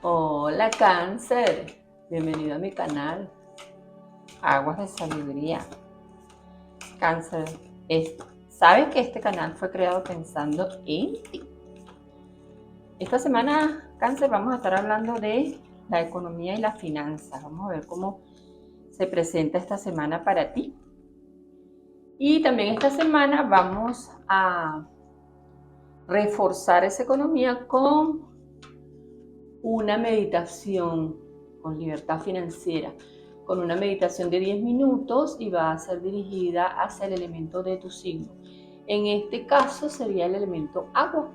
Hola Cáncer, bienvenido a mi canal Aguas de Sabiduría. Cáncer, sabes que este canal fue creado pensando en ti. Esta semana, Cáncer, vamos a estar hablando de la economía y las finanzas. Vamos a ver cómo se presenta esta semana para ti. Y también esta semana vamos a reforzar esa economía con una meditación con libertad financiera, con una meditación de 10 minutos y va a ser dirigida hacia el elemento de tu signo. En este caso sería el elemento agua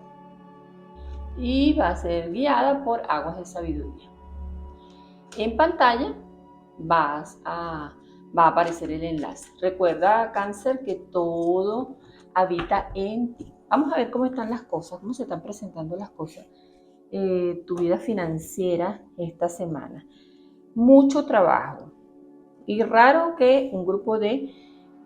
y va a ser guiada por Aguas de Sabiduría. En pantalla va a aparecer el enlace. Recuerda, Cáncer, que todo habita en ti. Vamos a ver cómo están las cosas, cómo se están presentando las cosas. Tu vida financiera esta semana. Mucho trabajo y raro que un grupo de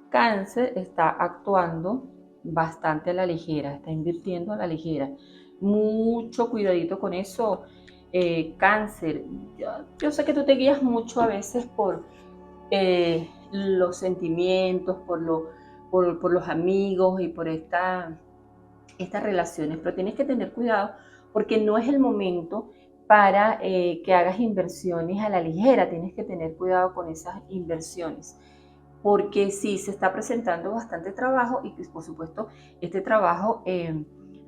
Cáncer está actuando bastante a la ligera, está invirtiendo a la ligera. Mucho cuidadito con eso, Cáncer. Yo sé que tú te guías mucho a veces por los sentimientos, por los amigos y por estas relaciones, pero tienes que tener cuidado porque no es el momento para que hagas inversiones a la ligera. Tienes que tener cuidado con esas inversiones porque sí se está presentando bastante trabajo y pues, por supuesto este trabajo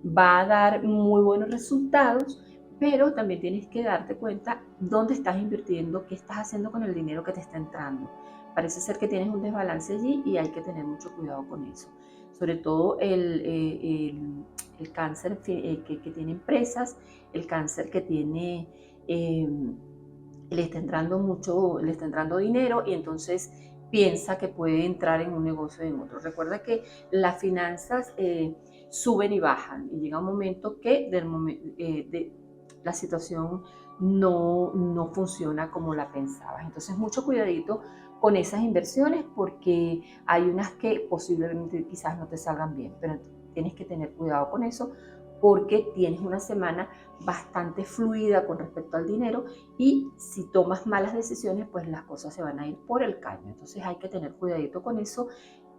va a dar muy buenos resultados, pero también tienes que darte cuenta dónde estás invirtiendo, qué estás haciendo con el dinero que te está entrando. Parece ser que tienes un desbalance allí y hay que tener mucho cuidado con eso. Sobre todo el cáncer que tiene empresas, el cáncer que tiene, le está entrando dinero y entonces piensa que puede entrar en un negocio o en otro. Recuerda que las finanzas suben y bajan y llega un momento que la situación no funciona como la pensabas. Entonces mucho cuidadito con esas inversiones porque hay unas que posiblemente quizás no te salgan bien, pero tienes que tener cuidado con eso porque tienes una semana bastante fluida con respecto al dinero y si tomas malas decisiones, pues las cosas se van a ir por el caño. Entonces hay que tener cuidadito con eso.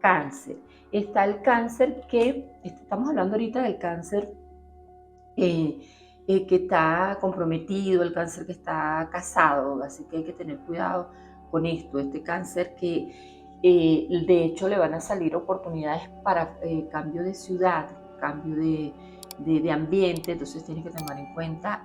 Cáncer. Está el cáncer estamos hablando ahorita del cáncer que está comprometido, el cáncer que está casado, así que hay que tener cuidado con esto. Este cáncer que de hecho le van a salir oportunidades para cambio de ciudad, cambio de ambiente, entonces tienes que tomar en cuenta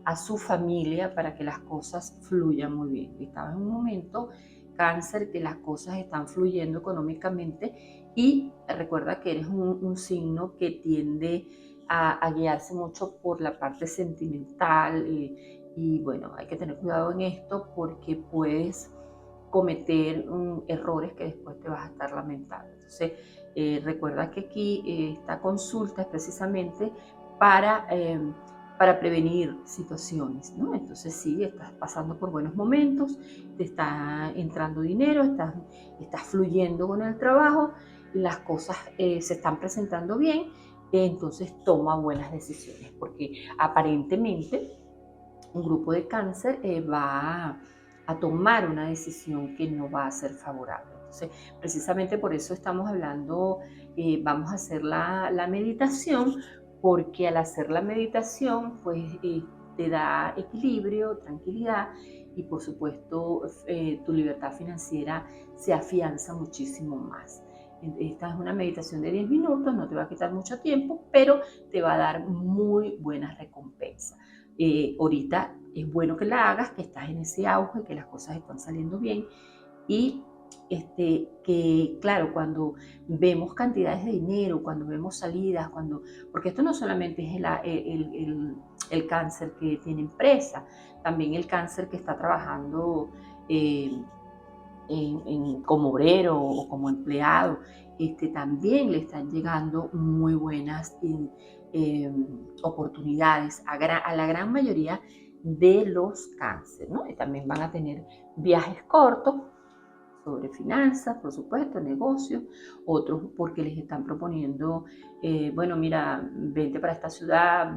a su familia para que las cosas fluyan muy bien. Estaba en un momento, cáncer, que las cosas están fluyendo económicamente y recuerda que eres un signo que tiende a guiarse mucho por la parte sentimental y bueno, hay que tener cuidado en esto porque puedes cometer errores que después te vas a estar lamentando. Entonces, recuerda que aquí esta consulta es precisamente para prevenir situaciones, ¿no? Entonces, sí, estás pasando por buenos momentos, te está entrando dinero, estás fluyendo con el trabajo, las cosas se están presentando bien, entonces toma buenas decisiones, porque aparentemente un grupo de cáncer a tomar una decisión que no va a ser favorable. Entonces, precisamente por eso estamos hablando, vamos a hacer la meditación, porque al hacer la meditación, pues te da equilibrio, tranquilidad y por supuesto tu libertad financiera se afianza muchísimo más. Esta es una meditación de 10 minutos, no te va a quitar mucho tiempo, pero te va a dar muy buenas recompensas. Ahorita es bueno que la hagas, que estás en ese auge, que las cosas están saliendo bien y que claro, cuando vemos cantidades de dinero, cuando vemos salidas, porque esto no solamente es el cáncer que tiene empresa, también el cáncer que está trabajando como obrero o como empleado, también le están llegando muy buenas oportunidades a la gran mayoría de los cánceres, ¿no? Y también van a tener viajes cortos sobre finanzas, por supuesto, negocios, otros porque les están proponiendo, bueno, mira, vente para esta ciudad,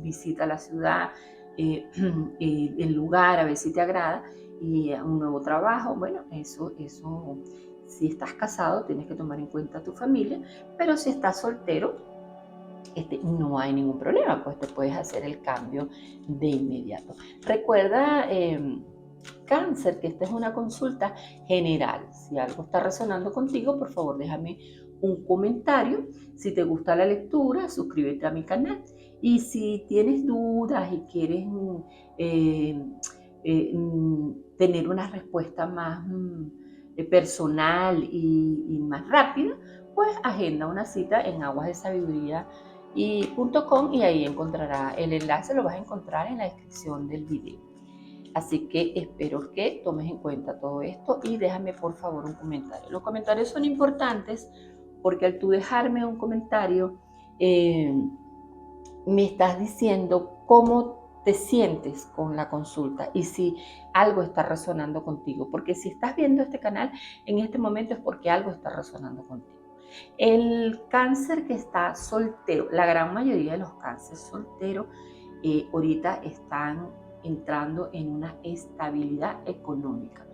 visita la ciudad, el lugar, a ver si te agrada, y un nuevo trabajo. Bueno, eso, si estás casado, tienes que tomar en cuenta a tu familia, pero si estás soltero, no hay ningún problema, pues te puedes hacer el cambio de inmediato. Recuerda, Cáncer, que esta es una consulta general. Si algo está resonando contigo, por favor déjame un comentario. Si te gusta la lectura, suscríbete a mi canal. Y si tienes dudas y quieres tener una respuesta más personal y más rápida, pues agenda una cita en aguasdesabiduría.com y ahí encontrará el enlace, lo vas a encontrar en la descripción del video. Así que espero que tomes en cuenta todo esto y déjame por favor un comentario. Los comentarios son importantes porque al tú dejarme un comentario, me estás diciendo cómo te sientes con la consulta y si algo está resonando contigo. Porque si estás viendo este canal en este momento es porque algo está resonando contigo. El cáncer que está soltero, la gran mayoría de los cánceres solteros ahorita están entrando en una estabilidad económica.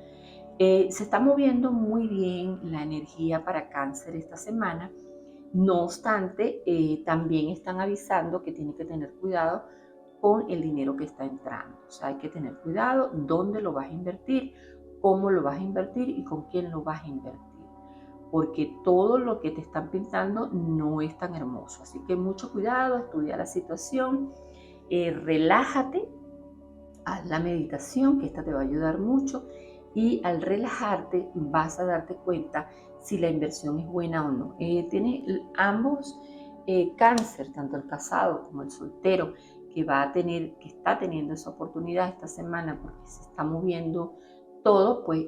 Se está moviendo muy bien la energía para cáncer esta semana. No obstante, también están avisando que tiene que tener cuidado con el dinero que está entrando. O sea, hay que tener cuidado dónde lo vas a invertir, cómo lo vas a invertir y con quién lo vas a invertir. Porque todo lo que te están pintando no es tan hermoso. Así que mucho cuidado, estudia la situación, relájate, haz la meditación, que esta te va a ayudar mucho. Y al relajarte vas a darte cuenta si la inversión es buena o no. Tiene ambos cáncer, tanto el casado como el soltero, que está teniendo esa oportunidad esta semana porque se está moviendo todo, pues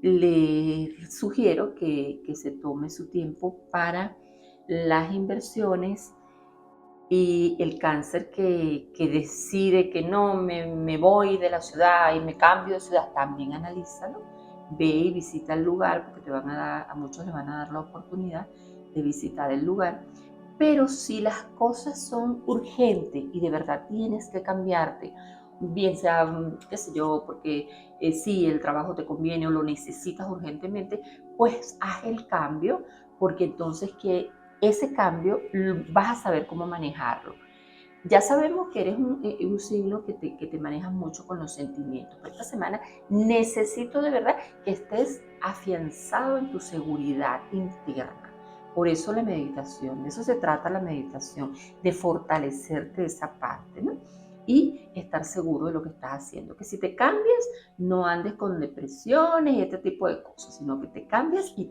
le sugiero que se tome su tiempo para las inversiones. Y el cáncer que decide que no, me voy de la ciudad y me cambio de ciudad, también analízalo, ve y visita el lugar, porque a muchos les van a dar la oportunidad de visitar el lugar. Pero si las cosas son urgentes y de verdad tienes que cambiarte, bien sea, qué sé yo, porque si el trabajo te conviene o lo necesitas urgentemente, pues haz el cambio, porque entonces ese cambio vas a saber cómo manejarlo. Ya sabemos que eres un signo que te manejas mucho con los sentimientos, pero esta semana necesito de verdad que estés afianzado en tu seguridad interna. Por eso la meditación, de eso se trata la meditación, de fortalecerte esa parte, ¿no? Y estar seguro de lo que estás haciendo. Que si te cambias, no andes con depresiones y este tipo de cosas, sino que te cambias y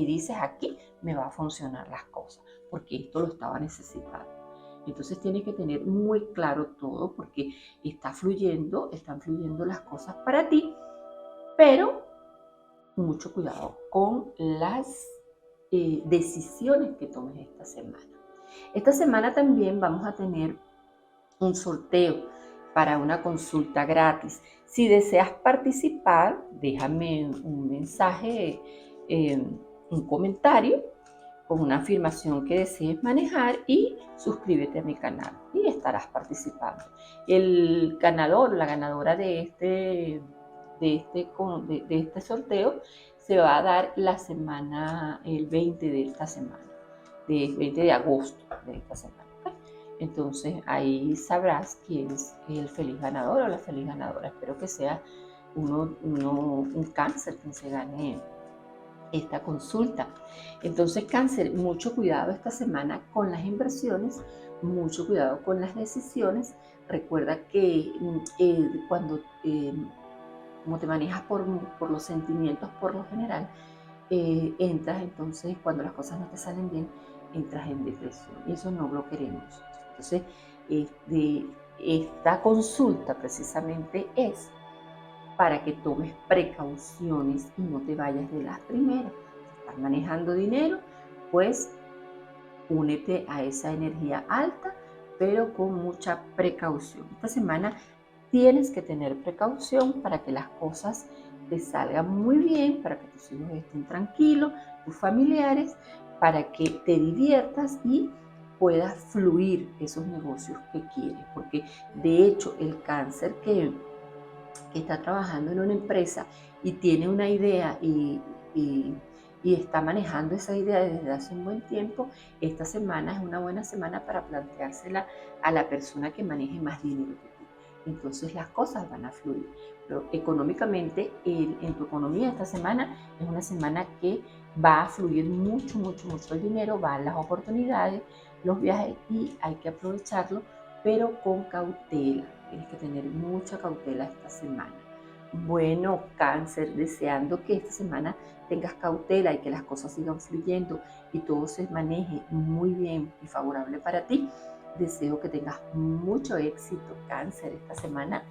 dices, aquí me va a funcionar las cosas, porque esto lo estaba necesitando. Entonces tienes que tener muy claro todo porque están fluyendo las cosas para ti, pero mucho cuidado con las decisiones que tomes esta semana. Esta semana también vamos a tener un sorteo para una consulta gratis. Si deseas participar, déjame un mensaje, un comentario con una afirmación que desees manejar y suscríbete a mi canal y estarás participando. El ganador, la ganadora de este sorteo se va a dar el 20 de esta semana, del 20 de agosto de esta semana. Entonces ahí sabrás quién es el feliz ganador o la feliz ganadora. Espero que sea un cáncer quien se gane esta consulta. Entonces, cáncer, mucho cuidado esta semana con las inversiones, mucho cuidado con las decisiones. Recuerda que como te manejas por los sentimientos por lo general, entras entonces, cuando las cosas no te salen bien, entras en depresión y eso no lo queremos. Entonces, esta consulta precisamente es para que tomes precauciones y no te vayas de las primeras. Si estás manejando dinero, pues únete a esa energía alta, pero con mucha precaución. Esta semana tienes que tener precaución para que las cosas te salgan muy bien, para que tus hijos estén tranquilos, tus familiares, para que te diviertas y pueda fluir esos negocios que quieres, porque de hecho el cáncer que está trabajando en una empresa y tiene una idea y está manejando esa idea desde hace un buen tiempo, esta semana es una buena semana para planteársela a la persona que maneje más dinero que tú. Entonces las cosas van a fluir. Pero económicamente, en tu economía esta semana es una semana que va a fluir mucho, mucho, mucho el dinero, van las oportunidades, los viajes y hay que aprovecharlo, pero con cautela. Tienes que tener mucha cautela esta semana. Bueno, Cáncer, deseando que esta semana tengas cautela y que las cosas sigan fluyendo y todo se maneje muy bien y favorable para ti. Deseo que tengas mucho éxito, Cáncer, esta semana